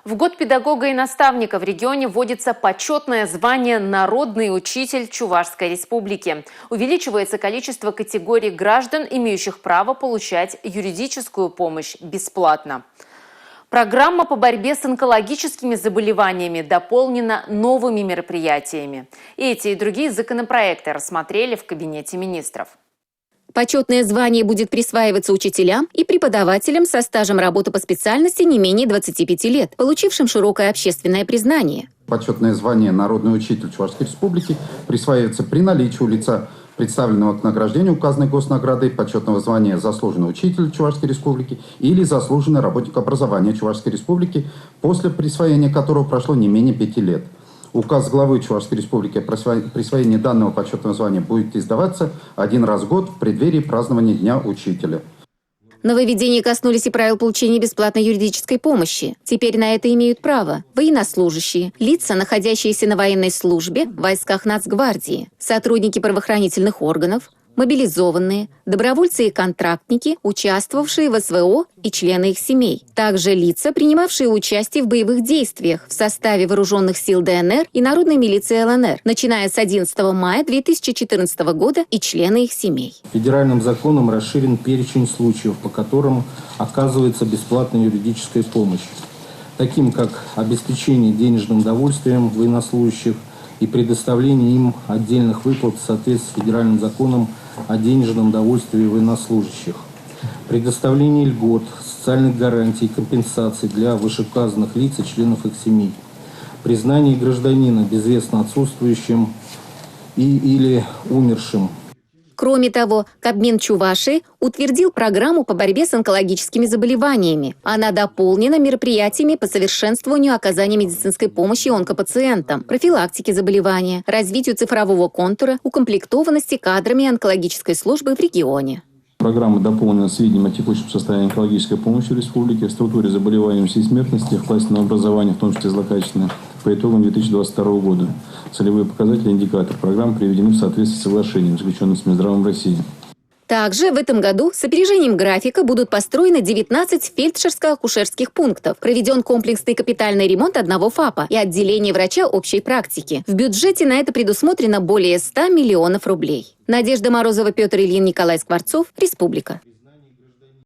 В год педагога и наставника в регионе вводится почетное звание «Народный учитель Чувашской Республики». Увеличивается количество категорий граждан, имеющих право получать юридическую помощь бесплатно. Программа по борьбе с онкологическими заболеваниями дополнена новыми мероприятиями. Эти и другие законопроекты рассмотрели в Кабинете министров. Почетное звание будет присваиваться учителям и преподавателям со стажем работы по специальности не менее 25 лет, получившим широкое общественное признание. Почетное звание «Народный учитель Чувашской Республики» присваивается при наличии у лица, представленного к награждению указанной госнаградой, почетного звания «Заслуженный учитель Чувашской Республики» или «Заслуженный работник образования Чувашской Республики», после присвоения которого прошло не менее 5 лет. Указ главы Чувашской Республики о присвоении данного почетного звания будет издаваться один раз в год в преддверии празднования Дня учителя. Нововведения коснулись и правил получения бесплатной юридической помощи. Теперь на это имеют право военнослужащие, лица, находящиеся на военной службе в войсках Нацгвардии, сотрудники правоохранительных органов, мобилизованные, добровольцы и контрактники, участвовавшие в СВО и члены их семей. Также лица, принимавшие участие в боевых действиях в составе вооруженных сил ДНР и Народной милиции ЛНР, начиная с 11 мая 2014 года и члены их семей. Федеральным законом расширен перечень случаев, по которым оказывается бесплатная юридическая помощь, таким как обеспечение денежным довольствием военнослужащих и предоставление им отдельных выплат в соответствии с федеральным законом о денежном довольствии военнослужащих, предоставление льгот, социальных гарантий и компенсаций для вышеуказанных лиц и членов их семей, признание гражданина безвестно отсутствующим или умершим. Кроме того, Кабмин Чувашии утвердил программу по борьбе с онкологическими заболеваниями. Она дополнена мероприятиями по совершенствованию оказания медицинской помощи онкопациентам, профилактике заболевания, развитию цифрового контура, укомплектованности кадрами онкологической службы в регионе. Программа дополнена сведением о текущем состоянии онкологической помощи в республике, в структуре заболеваемости и смертности, в классе на образование, в том числе злокачественное, по итогам 2022 года. Целевые показатели и индикаторы программы приведены в соответствии с соглашением, заключенным с Минздравом России. Также в этом году с опережением графика будут построены 19 фельдшерско-акушерских пунктов, проведен комплексный капитальный ремонт одного ФАПа и отделение врача общей практики. В бюджете на это предусмотрено более 100 миллионов рублей. Надежда Морозова, Петр Ильин, Николай Скворцов, Республика.